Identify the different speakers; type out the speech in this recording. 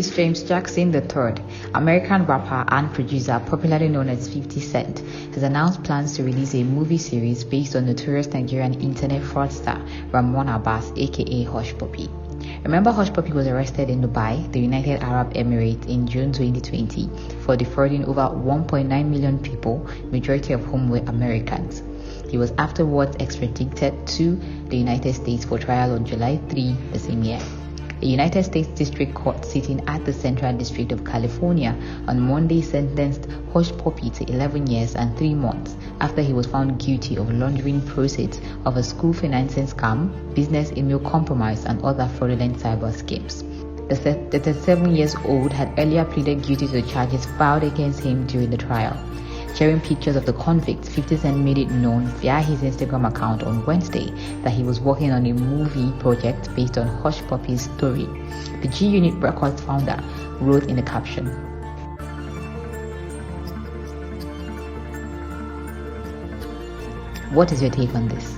Speaker 1: Release James Jackson III, American rapper and producer popularly known as 50 Cent, has announced plans to release a movie series based on notorious Nigerian internet fraudster Ramon Abbas aka Hushpuppi. Remember, Hushpuppi was arrested in Dubai, the United Arab Emirates, in June 2020 for defrauding over 1.9 million people, majority of whom were Americans. He was afterwards extradited to the United States for trial on July 3 the same year. A United States District Court sitting at the Central District of California on Monday sentenced Hushpuppi to 11 years and 3 months after he was found guilty of laundering proceeds of a school financing scam, business email compromise, and other fraudulent cyber schemes. The 37-year-old had earlier pleaded guilty to the charges filed against him during the trial. Sharing pictures of the convicts, 50 Cent made it known via his Instagram account on Wednesday that he was working on a movie project based on Hushpuppi's story. The G-Unit Records founder wrote in the caption, "What is your take on this?"